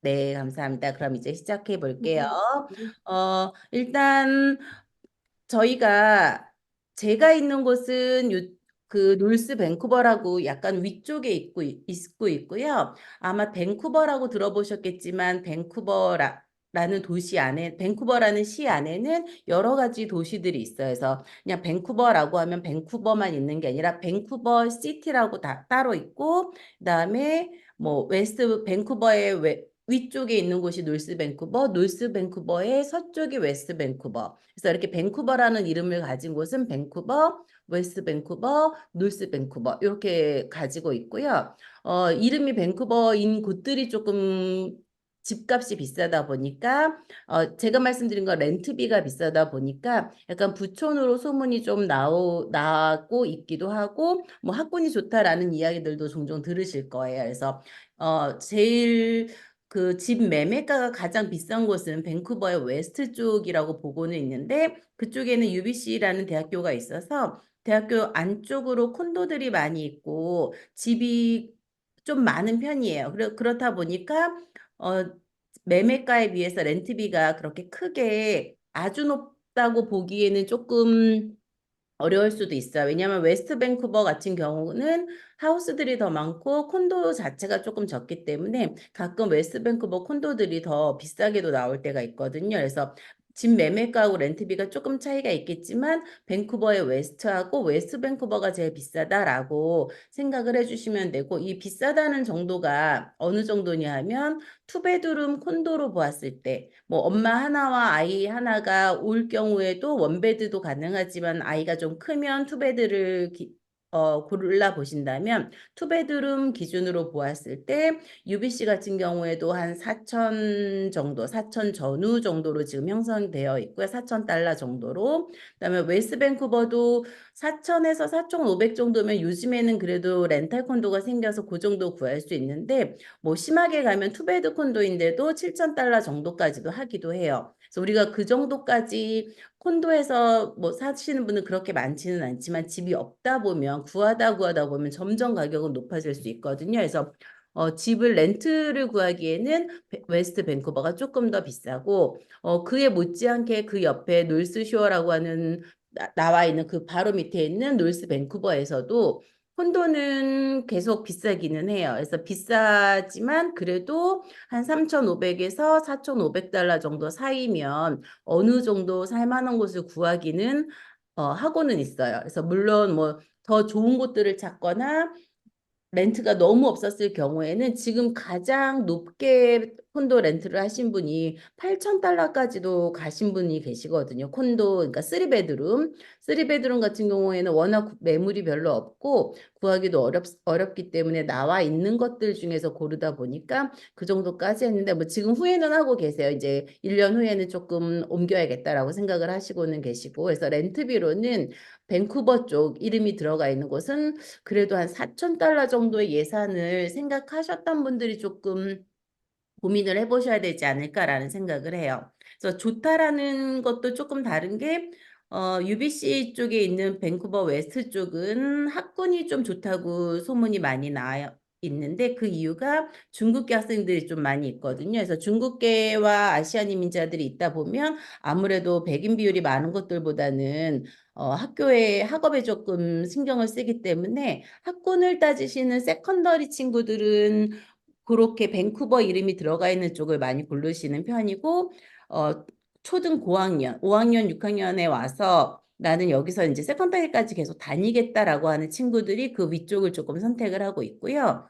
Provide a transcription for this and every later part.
네, 감사합니다. 그럼 이제 시작해 볼게요. 일단 저희가 제가 있는 곳은 그 놀스 밴쿠버라고 약간 위쪽에 있고 있고요. 아마 밴쿠버라고 들어보셨겠지만 밴쿠버라는 도시 안에 밴쿠버라는 시 안에는 여러 가지 도시들이 있어요. 그래서 그냥 밴쿠버라고 하면 밴쿠버만 있는 게 아니라 밴쿠버 시티라고 다 따로 있고 그다음에 뭐 웨스트 밴쿠버의 위쪽에 있는 곳이 놀스 밴쿠버, 놀스 밴쿠버의 서쪽이 웨스트 밴쿠버. 그래서 이렇게 밴쿠버라는 이름을 가진 곳은 밴쿠버, 웨스트 밴쿠버, 노스 밴쿠버 이렇게 가지고 있고요. 이름이 밴쿠버인 곳들이 조금 집값이 비싸다 보니까 제가 말씀드린 거 렌트비가 비싸다 보니까 약간 부촌으로 소문이 좀 나고 있기도 하고 뭐 학군이 좋다라는 이야기들도 종종 들으실 거예요. 그래서 제일 그 집 매매가가 가장 비싼 곳은 밴쿠버의 웨스트 쪽이라고 보고는 있는데 그쪽에는 UBC라는 대학교가 있어서 대학교 안쪽으로 콘도들이 많이 있고 집이 좀 많은 편이에요. 그렇다 보니까 어, 매매가에 비해서 렌트비가 그렇게 크게 아주 높다고 보기에는 조금 어려울 수도 있어요. 왜냐하면 웨스트 밴쿠버 같은 경우는 하우스들이 더 많고 콘도 자체가 조금 적기 때문에 가끔 웨스트 밴쿠버 콘도들이 더 비싸게도 나올 때가 있거든요. 그래서 집 매매가하고 렌트비가 조금 차이가 있겠지만 밴쿠버의 웨스트하고 웨스트 밴쿠버가 제일 비싸다라고 생각을 해주시면 되고 이 비싸다는 정도가 어느 정도냐 하면 투베드룸 콘도로 보았을 때 뭐 엄마 하나와 아이 하나가 올 경우에도 원베드도 가능하지만 아이가 좀 크면 투베드를 골라 보신다면 투베드룸 기준으로 보았을 때 UBC 같은 경우에도 한 4천 정도, 4천 전후 정도로 지금 형성되어 있고요. 4천 달러 정도로. 그다음에 웨스트 밴쿠버도 4천에서 4,500 정도면 요즘에는 그래도 렌탈 콘도가 생겨서 그 정도 구할 수 있는데 뭐 심하게 가면 투베드 콘도인데도 7,000달러 정도까지도 하기도 해요. 그래서 우리가 그 정도까지 콘도에서 뭐 사시는 분은 그렇게 많지는 않지만 집이 없다 보면 구하다 보면 점점 가격은 높아질 수 있거든요. 그래서 집을 렌트를 구하기에는 웨스트 밴쿠버가 조금 더 비싸고 그에 못지않게 그 옆에 놀스쇼어라고 하는 나와 있는 그 바로 밑에 있는 놀스 밴쿠버에서도 콘도는 계속 비싸기는 해요. 그래서 비싸지만 그래도 한 3,500에서 4,500달러 정도 사이면 어느 정도 살만한 곳을 구하기는 하고는 있어요. 그래서 물론 뭐 더 좋은 곳들을 찾거나 렌트가 너무 없었을 경우에는 지금 가장 높게 콘도 렌트를 하신 분이 8,000달러까지도 가신 분이 계시거든요. 콘도, 그러니까 쓰리베드룸 같은 경우에는 워낙 매물이 별로 없고 구하기도 어렵기 때문에 나와 있는 것들 중에서 고르다 보니까 그 정도까지 했는데 뭐 지금 후회는 하고 계세요. 이제 1년 후에는 조금 옮겨야겠다라고 생각을 하시고는 계시고 그래서 렌트비로는 밴쿠버 쪽 이름이 들어가 있는 곳은 그래도 한 4,000달러 정도의 예산을 생각하셨던 분들이 조금 고민을 해보셔야 되지 않을까라는 생각을 해요. 그래서 좋다라는 것도 조금 다른 게 UBC 쪽에 있는 밴쿠버 웨스트 쪽은 학군이 좀 좋다고 소문이 많이 나 있는데 그 이유가 중국계 학생들이 좀 많이 있거든요. 그래서 중국계와 아시안 이민자들이 있다 보면 아무래도 백인 비율이 많은 것들보다는 학업에 조금 신경을 쓰기 때문에 학군을 따지시는 세컨더리 친구들은 그렇게 밴쿠버 이름이 들어가 있는 쪽을 많이 고르시는 편이고, 초등 고학년, 5학년, 6학년에 와서 나는 여기서 이제 세컨다리까지 계속 다니겠다라고 하는 친구들이 그 위쪽을 조금 선택을 하고 있고요.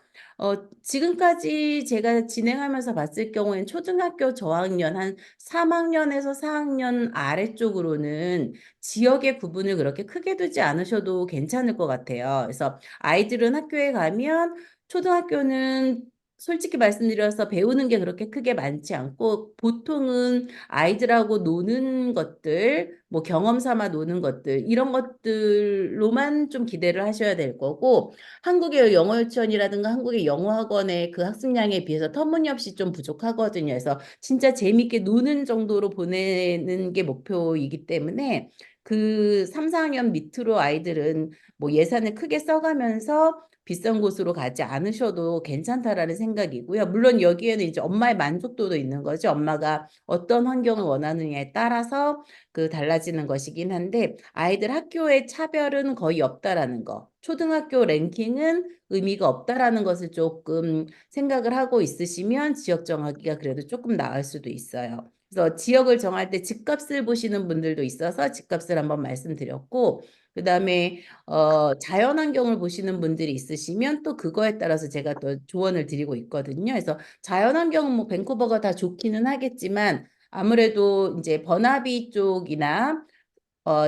지금까지 제가 진행하면서 봤을 경우엔 초등학교 저학년 한 3학년에서 4학년 아래쪽으로는 지역의 구분을 그렇게 크게 두지 않으셔도 괜찮을 것 같아요. 그래서 아이들은 학교에 가면 초등학교는 솔직히 말씀드려서 배우는 게 그렇게 크게 많지 않고 보통은 아이들하고 노는 것들, 뭐 경험 삼아 노는 것들 이런 것들로만 좀 기대를 하셔야 될 거고 한국의 영어 유치원이라든가 한국의 영어 학원의 그 학습량에 비해서 터무니없이 좀 부족하거든요. 그래서 진짜 재밌게 노는 정도로 보내는 게 목표이기 때문에 그 3, 4학년 밑으로 아이들은 뭐 예산을 크게 써가면서 비싼 곳으로 가지 않으셔도 괜찮다라는 생각이고요. 물론 여기에는 이제 엄마의 만족도도 있는 거죠. 엄마가 어떤 환경을 원하느냐에 따라서 그 달라지는 것이긴 한데 아이들 학교의 차별은 거의 없다라는 거. 초등학교 랭킹은 의미가 없다라는 것을 조금 생각을 하고 있으시면 지역 정하기가 그래도 조금 나을 수도 있어요. 그래서 지역을 정할 때 집값을 보시는 분들도 있어서 집값을 한번 말씀드렸고, 그다음에 자연환경을 보시는 분들이 있으시면 또 그거에 따라서 제가 또 조언을 드리고 있거든요. 그래서 자연환경은 뭐 밴쿠버가 다 좋기는 하겠지만 아무래도 이제 버나비 쪽이나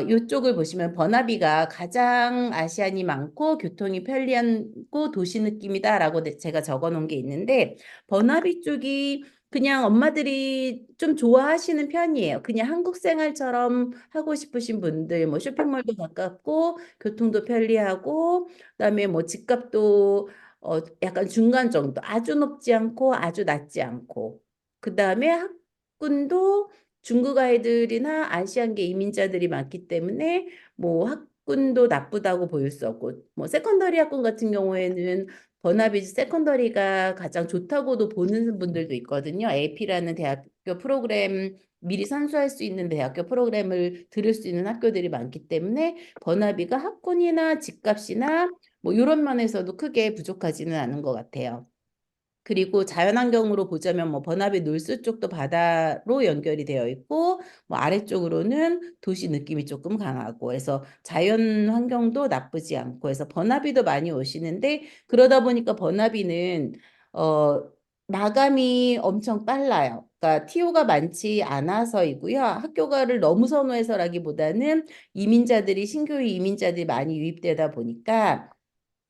이쪽을 보시면 버나비가 가장 아시안이 많고 교통이 편리하고 도시 느낌이다라고 제가 적어 놓은 게 있는데 버나비 쪽이 그냥 엄마들이 좀 좋아하시는 편이에요. 그냥 한국 생활처럼 하고 싶으신 분들, 뭐 쇼핑몰도 가깝고 교통도 편리하고 그다음에 뭐 집값도 약간 중간 정도, 아주 높지 않고 아주 낮지 않고 그다음에 학군도 중국 아이들이나 아시안계 이민자들이 많기 때문에 뭐 학군도 나쁘다고 보일 수 없고 뭐 세컨더리 학군 같은 경우에는 버나비즈 세컨더리가 가장 좋다고도 보는 분들도 있거든요. AP라는 대학교 프로그램 미리 선수할 수 있는 대학교 프로그램을 들을 수 있는 학교들이 많기 때문에 버나비가 학군이나 집값이나 뭐 이런 면에서도 크게 부족하지는 않은 것 같아요. 그리고 자연환경으로 보자면 뭐 버나비 놀스 쪽도 바다로 연결이 되어 있고 뭐 아래쪽으로는 도시 느낌이 조금 강하고 해서 자연 환경도 나쁘지 않고 해서 버나비도 많이 오시는데 그러다 보니까 버나비는 어 마감이 엄청 빨라요. 그러니까 TO가 많지 않아서이고요. 학교가를 너무 선호해서라기보다는 이민자들이 신규 이민자들이 많이 유입되다 보니까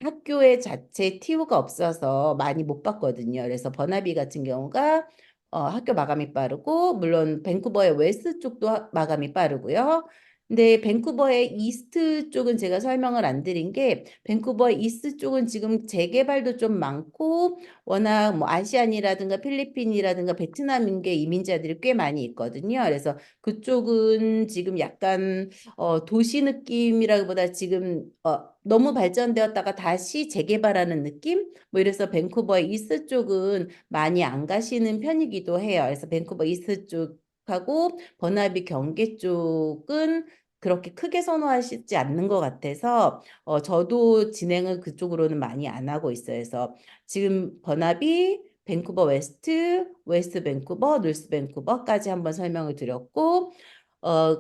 학교에 자체 TO가 없어서 많이 못 봤거든요. 그래서 버나비 같은 경우가 학교 마감이 빠르고 물론 밴쿠버의 웨스트 쪽도 마감이 빠르고요. 근데 밴쿠버의 이스트 쪽은 제가 설명을 안 드린 게 밴쿠버의 이스트 쪽은 지금 재개발도 좀 많고 워낙 뭐 아시안이라든가 필리핀이라든가 베트남인계 이민자들이 꽤 많이 있거든요. 그래서 그쪽은 지금 약간 도시 느낌이라기보다 지금 너무 발전되었다가 다시 재개발하는 느낌? 뭐 이래서 밴쿠버 이스트 쪽은 많이 안 가시는 편이기도 해요. 그래서 밴쿠버 이스트 쪽하고 버나비 경계 쪽은 그렇게 크게 선호하시지 않는 것 같아서 저도 진행을 그쪽으로는 많이 안 하고 있어요. 그래서 지금 버나비, 밴쿠버 웨스트, 웨스트 밴쿠버, 노스 밴쿠버까지 한번 설명을 드렸고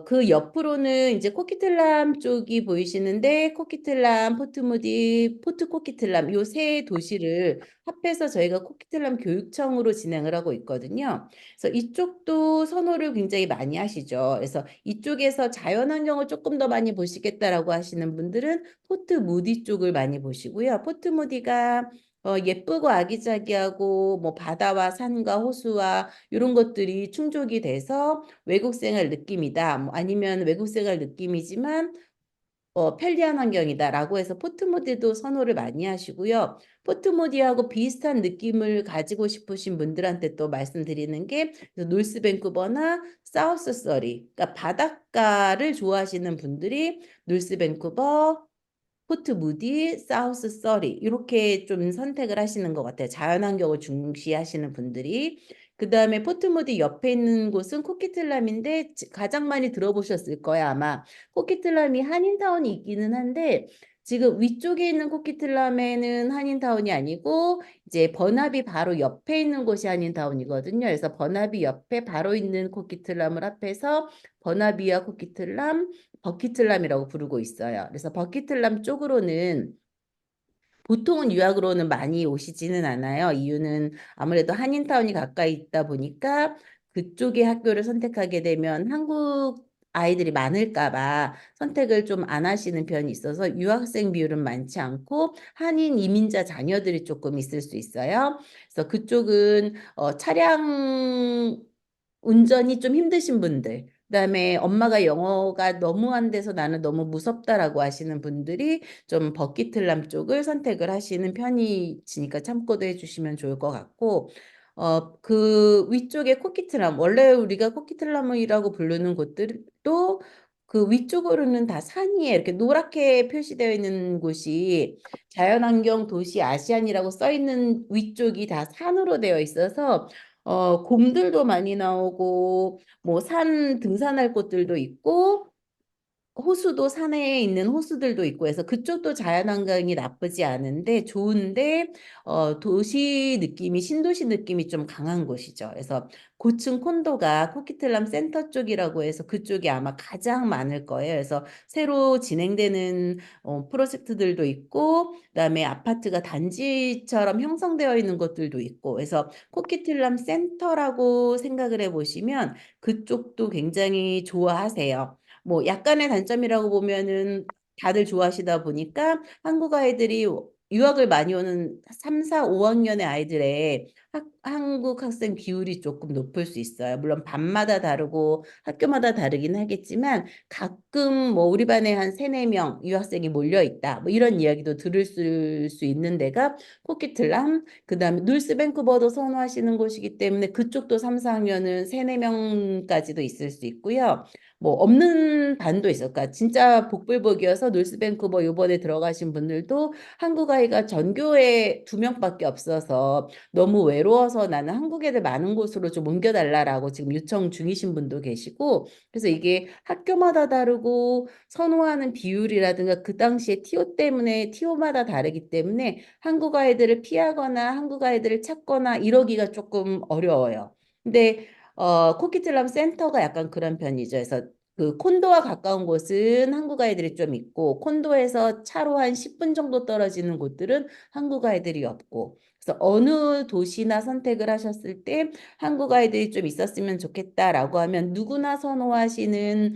그 옆으로는 이제 코키틀람 쪽이 보이시는데 코키틀람, 포트무디, 포트 코키틀람 요 세 도시를 합해서 저희가 코키틀람 교육청으로 진행을 하고 있거든요. 그래서 이쪽도 선호를 굉장히 많이 하시죠. 그래서 이쪽에서 자연환경을 조금 더 많이 보시겠다라고 하시는 분들은 포트 무디 쪽을 많이 보시고요. 포트 무디가 예쁘고 아기자기하고 뭐 바다와 산과 호수와 이런 것들이 충족이 돼서 외국 생활 느낌이다. 뭐 아니면 외국 생활 느낌이지만 편리한 환경이다라고 해서 포트모디도 선호를 많이 하시고요. 포트모디하고 비슷한 느낌을 가지고 싶으신 분들한테 또 말씀드리는 게 놀스 밴쿠버나 사우스 서리, 그러니까 바닷가를 좋아하시는 분들이 놀스 밴쿠버, 포트 무디, 사우스 서리 이렇게 좀 선택을 하시는 것 같아요. 자연환경을 중시하시는 분들이. 그 다음에 포트 무디 옆에 있는 곳은 코키틀람인데 가장 많이 들어보셨을 거예요. 아마 코키틀람이 한인타운이 있기는 한데 지금 위쪽에 있는 코키틀람에는 한인타운이 아니고 이제 버나비 바로 옆에 있는 곳이 한인타운이거든요. 그래서 버나비 옆에 바로 있는 코키틀람을 합해서 버나비와 코키틀람 버키틀람이라고 부르고 있어요. 그래서 버키틀람 쪽으로는 보통은 유학으로는 많이 오시지는 않아요. 이유는 아무래도 한인타운이 가까이 있다 보니까 그쪽의 학교를 선택하게 되면 한국 아이들이 많을까 봐 선택을 좀 안 하시는 편이 있어서 유학생 비율은 많지 않고 한인 이민자 자녀들이 조금 있을 수 있어요. 그래서 그쪽은 차량 운전이 좀 힘드신 분들, 그다음에 엄마가 영어가 너무 안 돼서 나는 너무 무섭다라고 하시는 분들이 좀 버키틀람 쪽을 선택을 하시는 편이시니까 참고도 해주시면 좋을 것 같고, 그 위쪽에 코키틀람, 원래 우리가 코키틀람이라고 부르는 곳들도 그 위쪽으로는 다 산이에요. 이렇게 노랗게 표시되어 있는 곳이 자연환경 도시 아시안이라고 써 있는 위쪽이 다 산으로 되어 있어서 곰들도 많이 나오고 뭐 산 등산할 곳들도 있고 호수도 산에 있는 호수들도 있고 해서 그쪽도 자연환경이 나쁘지 않은데 좋은데 도시 느낌이 신도시 느낌이 좀 강한 곳이죠. 그래서 고층 콘도가 코키틀람 센터 쪽이라고 해서 그쪽이 아마 가장 많을 거예요. 그래서 새로 진행되는 프로젝트들도 있고 그다음에 아파트가 단지처럼 형성되어 있는 것들도 있고 그래서 코키틀람 센터라고 생각을 해보시면 그쪽도 굉장히 좋아하세요. 뭐 약간의 단점이라고 보면은 다들 좋아하시다 보니까 한국 아이들이 유학을 많이 오는 3, 4, 5학년의 아이들의 한국 학생 비율이 조금 높을 수 있어요. 물론 반마다 다르고 학교마다 다르긴 하겠지만 가끔 뭐 우리 반에 한 3, 4명 유학생이 몰려 있다. 뭐 이런 이야기도 들을 수 있는 데가 코키틀람, 그다음에 놀스 밴쿠버도 선호하시는 곳이기 때문에 그쪽도 3, 4학년은 3, 4명까지도 있을 수 있고요. 뭐 없는 반도 있을까? 진짜 복불복이어서 놀스밴쿠버 요번에 들어가신 분들도 한국 아이가 전교에 2명밖에 없어서 너무 외로워서 나는 한국 애들 많은 곳으로 좀 옮겨달라라고 지금 요청 중이신 분도 계시고 그래서 이게 학교마다 다르고 선호하는 비율이라든가 그 당시에 티오 때문에 티오마다 다르기 때문에 한국 아이들을 피하거나 한국 아이들을 찾거나 이러기가 조금 어려워요. 근데 코키틀람 센터가 약간 그런 편이죠. 그래서 그 콘도와 가까운 곳은 한국 아이들이 좀 있고 콘도에서 차로 한 10분 정도 떨어지는 곳들은 한국 아이들이 없고 그래서 어느 도시나 선택을 하셨을 때 한국 아이들이 좀 있었으면 좋겠다라고 하면 누구나 선호하시는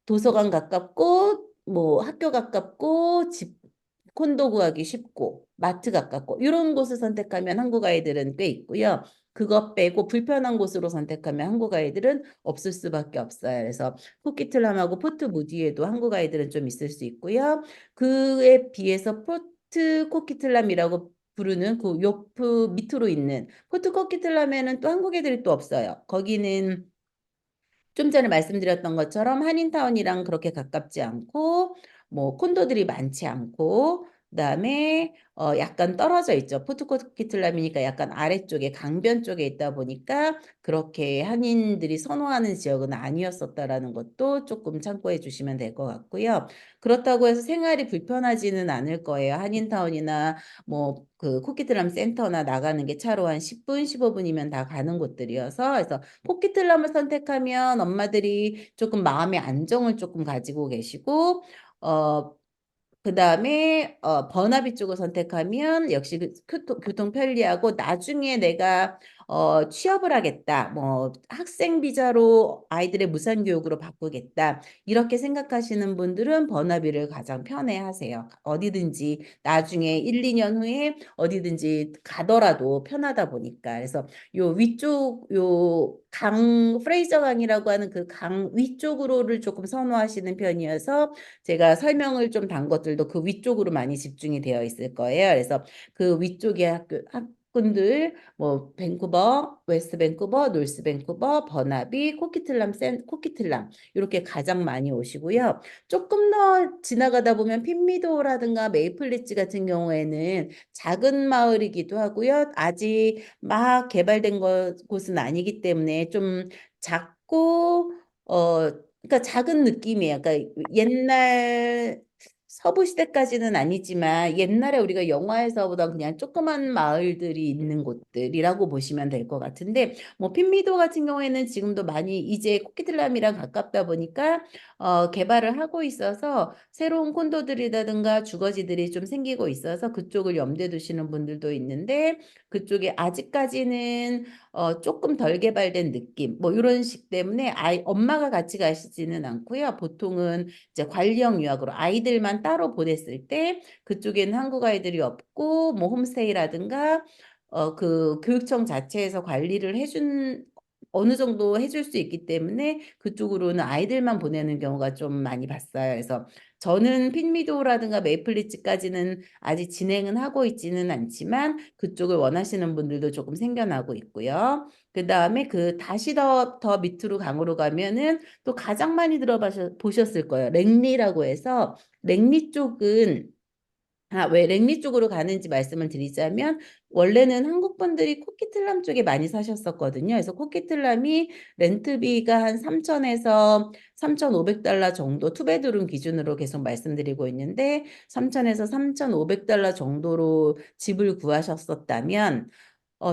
도서관 가깝고 뭐 학교 가깝고 집 콘도 구하기 쉽고 마트 가깝고 이런 곳을 선택하면 한국 아이들은 꽤 있고요. 그것 빼고 불편한 곳으로 선택하면 한국 아이들은 없을 수밖에 없어요. 그래서 코키틀람하고 포트 무디에도 한국 아이들은 좀 있을 수 있고요. 그에 비해서 포트 코키틀람이라고 부르는 그 요프 밑으로 있는 포트 코키틀람에는 또 한국 애들이 또 없어요. 거기는 좀 전에 말씀드렸던 것처럼 한인타운이랑 그렇게 가깝지 않고 뭐 콘도들이 많지 않고 그다음에 약간 떨어져 있죠. 포트코키틀람이니까 약간 아래쪽에 강변 쪽에 있다 보니까 그렇게 한인들이 선호하는 지역은 아니었었다라는 것도 조금 참고해 주시면 될 것 같고요. 그렇다고 해서 생활이 불편하지는 않을 거예요. 한인타운이나 뭐 그 코키틀람 센터나 나가는 게 차로 한 10분, 15분이면 다 가는 곳들이어서 그래서 포키틀럼을 선택하면 엄마들이 조금 마음의 안정을 조금 가지고 계시고 어 그다음에 버나비 쪽을 선택하면 역시 교통 편리하고 나중에 내가 취업을 하겠다. 뭐 학생 비자로 아이들의 무상 교육으로 바꾸겠다. 이렇게 생각하시는 분들은 버나비를 가장 편해하세요. 어디든지 나중에 1, 2년 후에 어디든지 가더라도 편하다 보니까. 그래서 요 위쪽 요 강 프레이저 강이라고 하는 그 강 위쪽으로를 조금 선호하시는 편이어서 제가 설명을 좀 단 것들도 그 위쪽으로 많이 집중이 되어 있을 거예요. 그래서 그 위쪽의 학군들 뭐 밴쿠버, 웨스트 밴쿠버, 놀스 밴쿠버, 버나비, 코키틀람 이렇게 가장 많이 오시고요. 조금 더 지나가다 보면 핀미도라든가 메이플리츠 같은 경우에는 작은 마을이기도 하고요. 아직 막 개발된 곳은 아니기 때문에 좀 작고 그러니까 작은 느낌이에요. 그러니까 옛날 서부 시대까지는 아니지만 옛날에 우리가 영화에서 보던 그냥 조그만 마을들이 있는 곳들이라고 보시면 될 것 같은데 뭐 핀미도 같은 경우에는 지금도 많이 이제 코키틀람이랑 가깝다 보니까 개발을 하고 있어서 새로운 콘도들이라든가 주거지들이 좀 생기고 있어서 그쪽을 염두에 두시는 분들도 있는데 그쪽에 아직까지는 조금 덜 개발된 느낌 뭐 이런 식 때문에 엄마가 같이 가시지는 않고요. 보통은 이제 관리형 유학으로 아이들만 따로 보냈을 때 그쪽에는 한국 아이들이 없고 뭐 홈스테이라든가 그 교육청 자체에서 관리를 해준 어느 정도 해줄 수 있기 때문에 그쪽으로는 아이들만 보내는 경우가 좀 많이 봤어요. 그래서 저는 핀미도라든가 메이플리츠까지는 아직 진행은 하고 있지는 않지만 그쪽을 원하시는 분들도 조금 생겨나고 있고요. 그 다음에 그 다시 더 밑으로 강으로 가면은 또 가장 많이 보셨을 거예요. 랭리라고 해서 랭리 쪽은 왜 랭리 쪽으로 가는지 말씀을 드리자면 원래는 한국 분들이 코키틀람 쪽에 많이 사셨었거든요. 그래서 코키틀람이 렌트비가 한 3천에서 3,500달러 정도 투베드룸 기준으로 계속 말씀드리고 있는데 3천에서 3,500달러 정도로 집을 구하셨었다면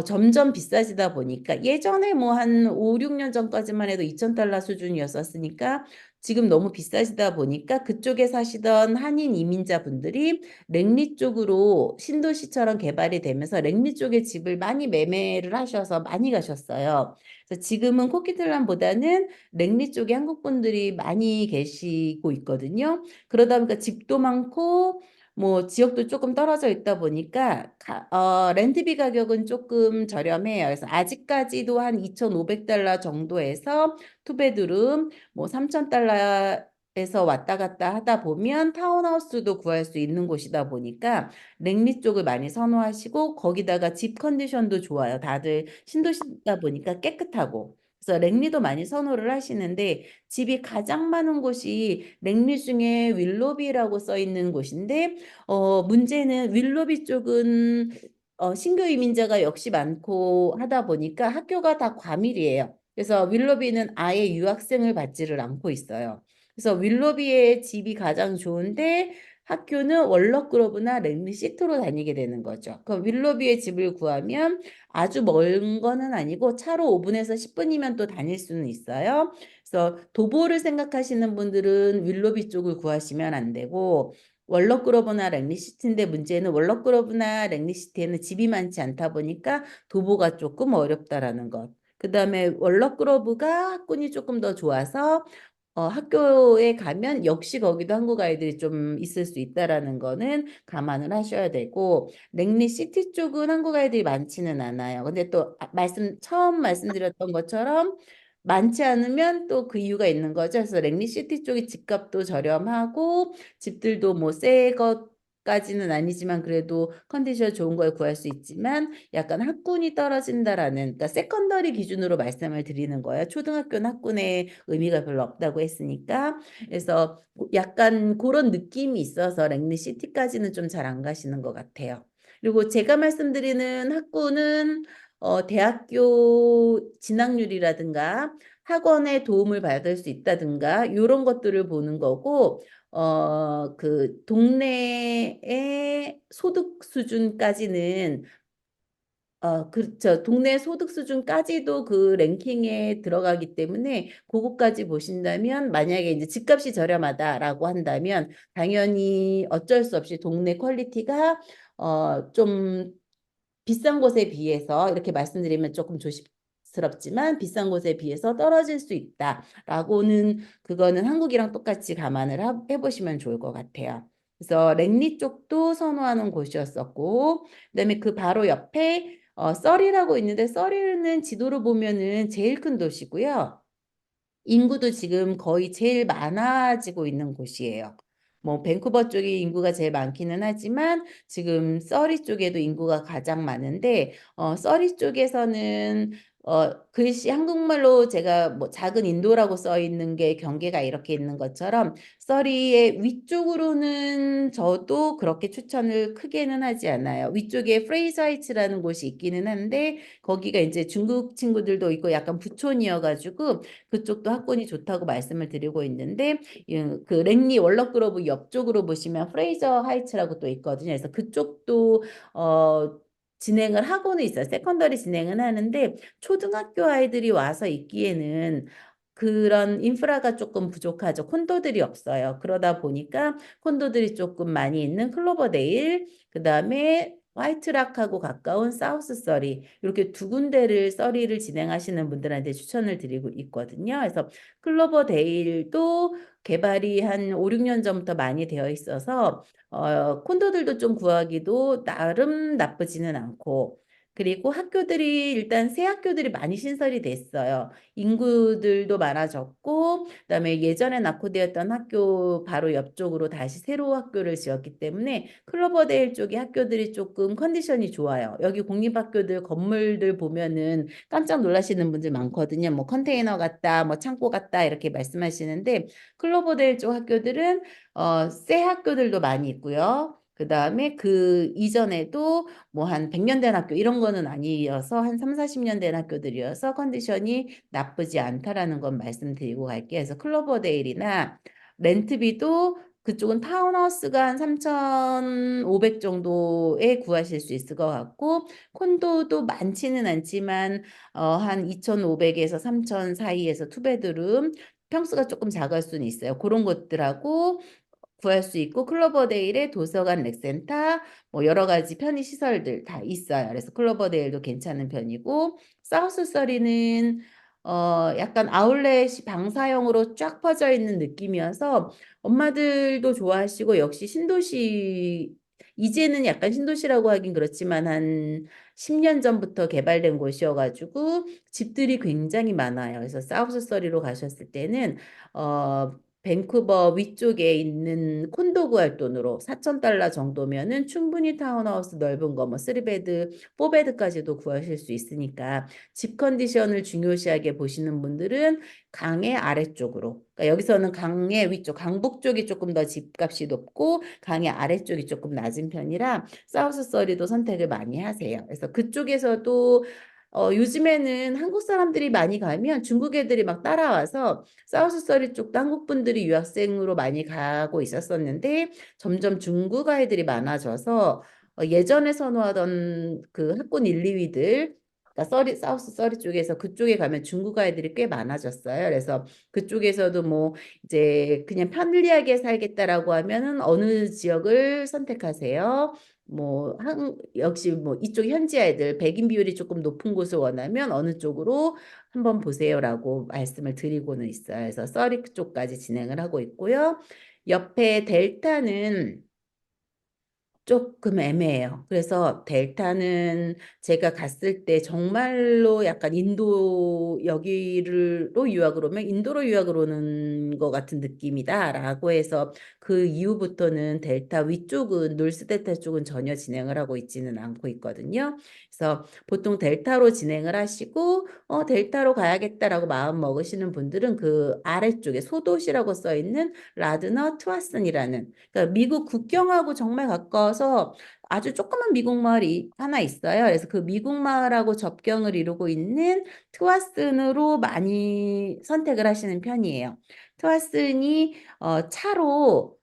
점점 비싸지다 보니까 예전에 뭐 한 5, 6년 전까지만 해도 2,000달러 수준이었었으니까 지금 너무 비싸지다 보니까 그쪽에 사시던 한인 이민자 분들이 랭리 쪽으로 신도시처럼 개발이 되면서 랭리 쪽에 집을 많이 매매를 하셔서 많이 가셨어요. 그래서 지금은 코키틀람보다는 랭리 쪽에 한국 분들이 많이 계시고 있거든요. 그러다 보니까 집도 많고 뭐 지역도 조금 떨어져 있다 보니까 렌트비 가격은 조금 저렴해요. 그래서 아직까지도 한 2,500달러 정도에서 투베드룸 뭐 3,000달러에서 왔다 갔다 하다 보면 타운하우스도 구할 수 있는 곳이다 보니까 랭리 쪽을 많이 선호하시고 거기다가 집 컨디션도 좋아요. 다들 신도시다 보니까 깨끗하고. 그래서 랭리도 많이 선호를 하시는데 집이 가장 많은 곳이 랭리 중에 윌로비라고 써 있는 곳인데 문제는 윌로비 쪽은 신규 이민자가 역시 많고 하다 보니까 학교가 다 과밀이에요. 그래서 윌로비는 아예 유학생을 받지를 않고 있어요. 그래서 윌로비의 집이 가장 좋은데 학교는 월럭그로브나 랭리 시티로 다니게 되는 거죠. 그럼 윌로비의 집을 구하면 아주 먼 거는 아니고 차로 5분에서 10분이면 또 다닐 수는 있어요. 그래서 도보를 생각하시는 분들은 윌로비 쪽을 구하시면 안 되고 월럭그로브나 랭리시티인데 문제는 월럭그로브나 랭리시티에는 집이 많지 않다 보니까 도보가 조금 어렵다라는 것. 그 다음에 월럭그로브가 학군이 조금 더 좋아서 학교에 가면 역시 거기도 한국 아이들이 좀 있을 수 있다라는 거는 감안을 하셔야 되고 랭리 시티 쪽은 한국 아이들이 많지는 않아요. 근데 또 처음 말씀드렸던 것처럼 많지 않으면 또 그 이유가 있는 거죠. 그래서 랭리 시티 쪽이 집값도 저렴하고 집들도 뭐 새 것까지는 아니지만 그래도 컨디션 좋은 걸 구할 수 있지만 약간 학군이 떨어진다라는 그러니까 세컨더리 기준으로 말씀을 드리는 거예요. 초등학교는 학군의 의미가 별로 없다고 했으니까 그래서 약간 그런 느낌이 있어서 랭리 시티까지는 좀 잘 안 가시는 것 같아요. 그리고 제가 말씀드리는 학군은 대학교 진학률이라든가 학원의 도움을 받을 수 있다든가 이런 것들을 보는 거고 그 동네의 소득 수준까지는 그렇죠. 동네 소득 수준까지도 그 랭킹에 들어가기 때문에 그거까지 보신다면 만약에 이제 집값이 저렴하다라고 한다면 당연히 어쩔 수 없이 동네 퀄리티가 좀 비싼 곳에 비해서 이렇게 말씀드리면 조금 조심스럽지만 비싼 곳에 비해서 떨어질 수 있다라고는 그거는 한국이랑 똑같이 감안을 해보시면 좋을 것 같아요. 그래서 랭리 쪽도 선호하는 곳이었었고 그다음에 그 바로 옆에 서리라고 있는데 서리는 지도로 보면은 제일 큰 도시고요. 인구도 지금 거의 제일 많아지고 있는 곳이에요. 뭐 밴쿠버 쪽이 인구가 제일 많기는 하지만 지금 서리 쪽에도 인구가 가장 많은데 서리 쪽에서는 글씨 한국말로 제가 뭐 작은 인도라고 써 있는 게 경계가 이렇게 있는 것처럼 서리의 위쪽으로는 저도 그렇게 추천을 크게는 하지 않아요. 위쪽에 프레이저 하이츠라는 곳이 있기는 한데 거기가 이제 중국 친구들도 있고 약간 부촌이어가지고 그쪽도 학군이 좋다고 말씀을 드리고 있는데 그 랭리 월럭그로브 옆쪽으로 보시면 프레이저 하이츠라고 또 있거든요. 그래서 그쪽도 진행을 하고는 있어요. 세컨더리 진행은 하는데 초등학교 아이들이 와서 있기에는 그런 인프라가 조금 부족하죠. 콘도들이 없어요. 그러다 보니까 콘도들이 조금 많이 있는 클로버데일, 그다음에 화이트락하고 가까운 사우스 서리 이렇게 두 군데를 서리를 진행하시는 분들한테 추천을 드리고 있거든요. 그래서 클로버데일도 개발이 한 5, 6년 전부터 많이 되어 있어서 콘도들도 좀 구하기도 나름 나쁘지는 않고 그리고 학교들이 일단 새 학교들이 많이 신설이 됐어요. 인구들도 많아졌고, 그다음에 예전에 낙후되었던 학교 바로 옆쪽으로 다시 새로 학교를 지었기 때문에 클로버데일 쪽의 학교들이 조금 컨디션이 좋아요. 여기 공립학교들 건물들 보면은 깜짝 놀라시는 분들 많거든요. 뭐 컨테이너 같다, 뭐 창고 같다 이렇게 말씀하시는데 클로버데일 쪽 학교들은 새 학교들도 많이 있고요. 그다음에 그 이전에도 뭐 한 100년 된 학교 이런 거는 아니어서 한 3, 40년 된 학교들이어서 컨디션이 나쁘지 않다라는 건 말씀드리고 갈게요. 그래서 클로버데일이나 렌트비도 그쪽은 타운하우스가 한 3,500 정도에 구하실 수 있을 것 같고 콘도도 많지는 않지만 한 2,500에서 3,000 사이에서 투베드룸 평수가 조금 작을 수는 있어요. 그런 것들하고 구할 수 있고 클로버데일에 도서관, 렉센터 뭐 여러 가지 편의 시설들 다 있어요. 그래서 클로버데일도 괜찮은 편이고 사우스서리는 약간 아울렛이 방사형으로 쫙 퍼져 있는 느낌이어서 엄마들도 좋아하시고 역시 신도시 이제는 약간 신도시라고 하긴 그렇지만 한 10년 전부터 개발된 곳이어가지고 집들이 굉장히 많아요. 그래서 사우스서리로 가셨을 때는 밴쿠버 위쪽에 있는 콘도 구할 돈으로 4,000달러 정도면은 충분히 타운하우스 넓은 거 뭐 3베드, 4베드까지도 구하실 수 있으니까 집 컨디션을 중요시하게 보시는 분들은 강의 아래쪽으로 그러니까 여기서는 강의 위쪽, 강북 쪽이 조금 더 집값이 높고 강의 아래쪽이 조금 낮은 편이라 사우스 서리도 선택을 많이 하세요. 그래서 그쪽에서도 요즘에는 한국 사람들이 많이 가면 중국 애들이 막 따라와서 사우스서리 쪽도 한국 분들이 유학생으로 많이 가고 있었었는데 점점 중국 아이들이 많아져서 예전에 선호하던 그 학군 1, 2위들 그러니까 사우스 서리 쪽에서 그쪽에 가면 중국 아이들이 꽤 많아졌어요. 그래서 그쪽에서도 뭐 이제 그냥 편리하게 살겠다라고 하면은 어느 지역을 선택하세요? 뭐 역시 뭐 이쪽 현지 아이들 백인 비율이 조금 높은 곳을 원하면 어느 쪽으로 한번 보세요라고 말씀을 드리고는 있어요. 그래서 서리 쪽까지 진행을 하고 있고요. 옆에 델타는 조금 애매해요. 그래서 델타는 제가 갔을 때 정말로 약간 인도 여기로 유학을 오면 인도로 유학을 오는 것 같은 느낌이다라고 해서 그 이후부터는 델타 위쪽은 놀스 델타 쪽은 전혀 진행을 하고 있지는 않고 있거든요. 그래서 보통 델타로 진행을 하시고 델타로 가야겠다라고 마음 먹으시는 분들은 그 아래쪽에 소도시라고 써 있는 라드너 트와슨이라는 그러니까 미국 국경하고 정말 가까워서 아주 조그만 미국 마을이 하나 있어요. 그래서 그 미국 마을하고 접경을 이루고 있는 트와슨으로 많이 선택을 하시는 편이에요. 트와슨이 차로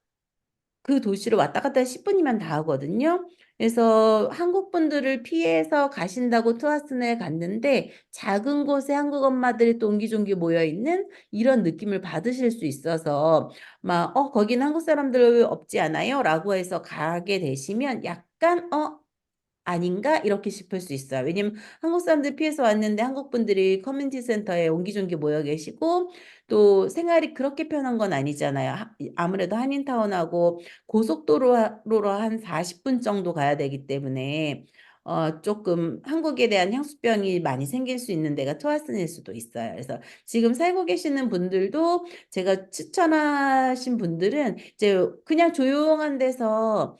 그 도시로 왔다 갔다 10분이면 다 하거든요. 그래서 한국 분들을 피해서 가신다고 트와슨에 갔는데 작은 곳에 한국 엄마들이 또 옹기종기 모여 있는 이런 느낌을 받으실 수 있어서 막 거기는 한국 사람들 없지 않아요? 라고 해서 가게 되시면 약간 아닌가? 이렇게 싶을 수 있어요. 왜냐면 한국 사람들 피해서 왔는데 한국 분들이 커뮤니티 센터에 옹기종기 모여 계시고 또 생활이 그렇게 편한 건 아니잖아요. 아무래도 한인타운하고 고속도로로 한 40분 정도 가야 되기 때문에 조금 한국에 대한 향수병이 많이 생길 수 있는 데가 트와슨일 수도 있어요. 그래서 지금 살고 계시는 분들도 제가 추천하신 분들은 이제 그냥 조용한 데서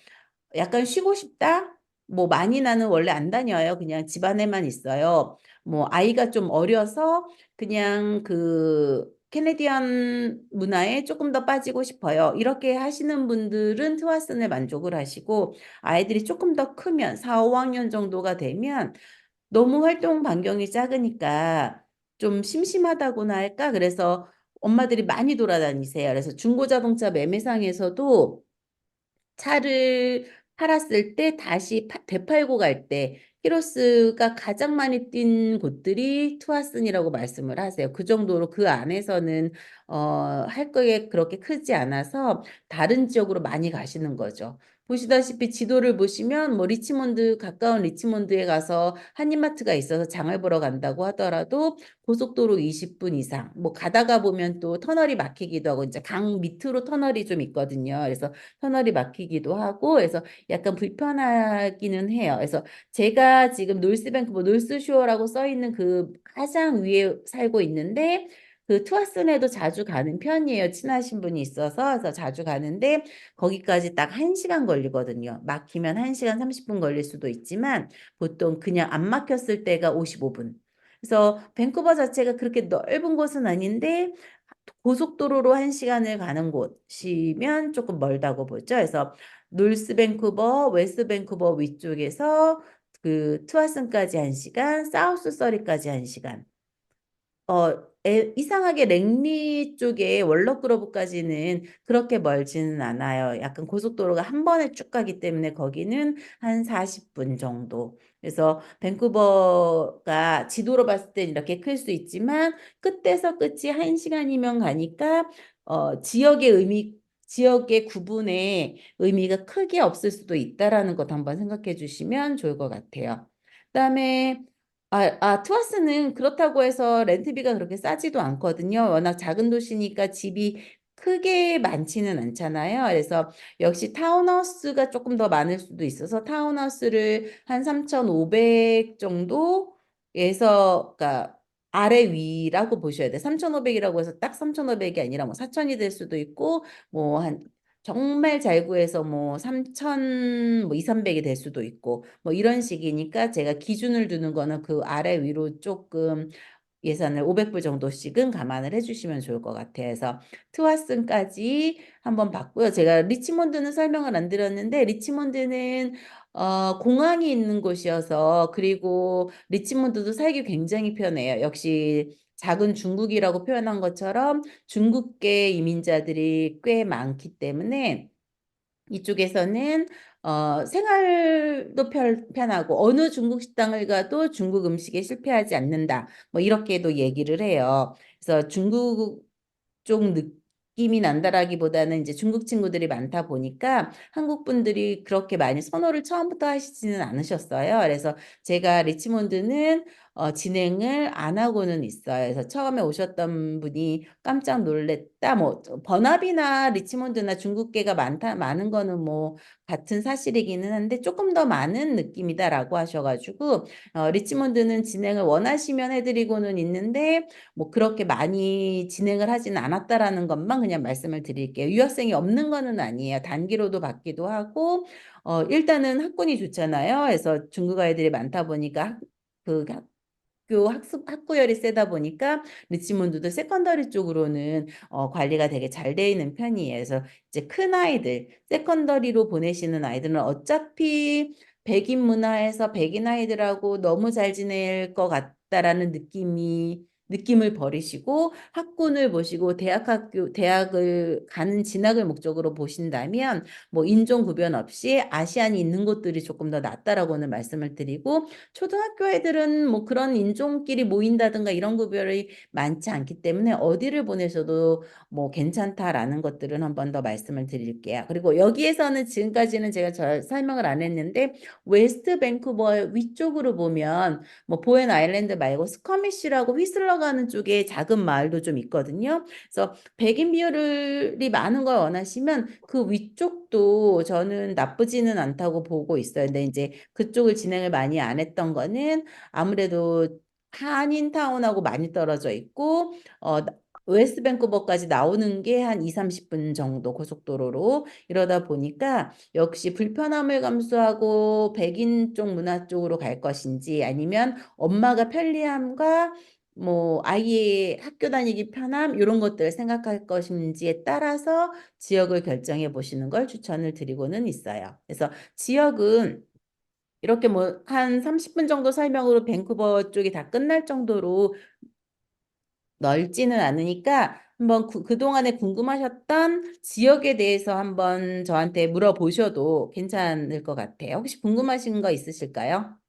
약간 쉬고 싶다? 뭐 많이 나는 원래 안 다녀요. 그냥 집 안에만 있어요. 뭐 아이가 좀 어려서 그냥 그 캐네디언 문화에 조금 더 빠지고 싶어요. 이렇게 하시는 분들은 트와슨에 만족을 하시고 아이들이 조금 더 크면 4, 5학년 정도가 되면 너무 활동 반경이 작으니까 좀 심심하다고나 할까? 그래서 엄마들이 많이 돌아다니세요. 그래서 중고자동차 매매상에서도 차를 팔았을 때 다시 되팔고 갈 때 히로스가 가장 많이 뛴 곳들이 투아슨이라고 말씀을 하세요. 그 정도로 그 안에서는 할 거에 그렇게 크지 않아서 다른 지역으로 많이 가시는 거죠. 보시다시피 지도를 보시면 뭐 리치몬드 가까운 리치몬드에 가서 한인마트가 있어서 장을 보러 간다고 하더라도 고속도로 20분 이상 뭐 가다가 보면 또 터널이 막히기도 하고 이제 강 밑으로 터널이 좀 있거든요. 그래서 터널이 막히기도 하고 그래서 약간 불편하기는 해요. 그래서 제가 지금 놀스뱅크 뭐 놀스쇼어라고 써 있는 그 가장 위에 살고 있는데 그 투어슨에도 자주 가는 편이에요. 친하신 분이 있어서 그래서 자주 가는데 거기까지 딱 1시간 걸리거든요. 막히면 1시간 30분 걸릴 수도 있지만 보통 그냥 안 막혔을 때가 55분. 그래서 밴쿠버 자체가 그렇게 넓은 곳은 아닌데 고속도로로 1시간을 가는 곳이면 조금 멀다고 보죠. 그래서 놀스 밴쿠버, 웨스트 밴쿠버 위쪽에서 그 투아슨까지 1시간, 사우스 서리까지 1시간. 이상하게 랭리 쪽에 월럭그로브까지는 그렇게 멀지는 않아요. 약간 고속도로가 한 번에 쭉 가기 때문에 거기는 한 40분 정도. 그래서 밴쿠버가 지도로 봤을 때 이렇게 클 수 있지만 끝에서 끝이 1시간이면 가니까 지역의 구분에 의미가 크게 없을 수도 있다라는 것 한번 생각해 주시면 좋을 것 같아요. 그다음에 투아스는 그렇다고 해서 렌트비가 그렇게 싸지도 않거든요. 워낙 작은 도시니까 집이 크게 많지는 않잖아요. 그래서 역시 타운하우스가 조금 더 많을 수도 있어서 타운하우스를 한 3,500 정도에서, 그러니까 아래 위라고 보셔야 돼. 3,500이라고 해서 딱 3,500이 아니라 뭐 4,000이 될 수도 있고, 뭐 한 정말 잘 구해서 뭐 3,000, 뭐 2, 300이 될 수도 있고, 뭐 이런 식이니까 제가 기준을 두는 거는 그 아래 위로 조금 예산을 500불 정도씩은 감안을 해주시면 좋을 것 같아요. 그래서 트와슨까지 한번 봤고요. 제가 리치몬드는 설명을 안 드렸는데 리치몬드는 공항이 있는 곳이어서 그리고 리치몬드도 살기 굉장히 편해요. 역시 작은 중국이라고 표현한 것처럼 중국계 이민자들이 꽤 많기 때문에 이쪽에서는 생활도 편하고 어느 중국 식당을 가도 중국 음식에 실패하지 않는다. 뭐 이렇게도 얘기를 해요. 그래서 중국 쪽 느낌이 난다라기보다는 이제 중국 친구들이 많다 보니까 한국 분들이 그렇게 많이 선호를 처음부터 하시지는 않으셨어요. 그래서 제가 리치몬드는 진행을 안 하고는 있어요. 그래서 처음에 오셨던 분이 깜짝 놀랬다. 뭐 버나비나 리치몬드나 중국계가 많은 거는 뭐 같은 사실이기는 한데 조금 더 많은 느낌이다라고 하셔가지고 리치몬드는 진행을 원하시면 해드리고는 있는데 뭐 그렇게 많이 진행을 하지는 않았다라는 것만 그냥 말씀을 드릴게요. 유학생이 없는 거는 아니에요. 단기로도 받기도 하고 일단은 학군이 좋잖아요. 그래서 중국 아이들이 많다 보니까 그 학구열이 세다 보니까 리치몬드도 세컨더리 쪽으로는 관리가 되게 잘 돼 있는 편이에요. 그래서 이제 큰 아이들, 세컨더리로 보내시는 아이들은 어차피 백인 문화에서 백인 아이들하고 너무 잘 지낼 것 같다라는 느낌을 버리시고 학군을 보시고 대학을 가는 진학을 목적으로 보신다면 뭐 인종 구별 없이 아시안이 있는 곳들이 조금 더 낫다라고는 말씀을 드리고 초등학교 애들은 뭐 그런 인종끼리 모인다든가 이런 구별이 많지 않기 때문에 어디를 보내셔도 뭐 괜찮다라는 것들은 한 번 더 말씀을 드릴게요. 그리고 여기에서는 지금까지는 제가 설명을 안 했는데 웨스트 밴쿠버 위쪽으로 보면 뭐 보엔 아일랜드 말고 스커미쉬라고 휘슬러 가는 쪽에 작은 마을도 좀 있거든요. 그래서 백인 비율이 많은 걸 원하시면 그 위쪽도 저는 나쁘지는 않다고 보고 있어요. 근데 이제 그쪽을 진행을 많이 안 했던 거는 아무래도 한인타운하고 많이 떨어져 있고 웨스트 밴쿠버까지 나오는 게 한 2, 30분 정도 고속도로로 이러다 보니까 역시 불편함을 감수하고 백인 쪽 문화 쪽으로 갈 것인지 아니면 엄마가 편리함과 뭐 아이의 학교 다니기 편함 이런 것들을 생각할 것인지에 따라서 지역을 결정해 보시는 걸 추천을 드리고는 있어요. 그래서 지역은 이렇게 뭐 한 30분 정도 설명으로 밴쿠버 쪽이 다 끝날 정도로 넓지는 않으니까 한번 그동안에 궁금하셨던 지역에 대해서 한번 저한테 물어보셔도 괜찮을 것 같아요. 혹시 궁금하신 거 있으실까요?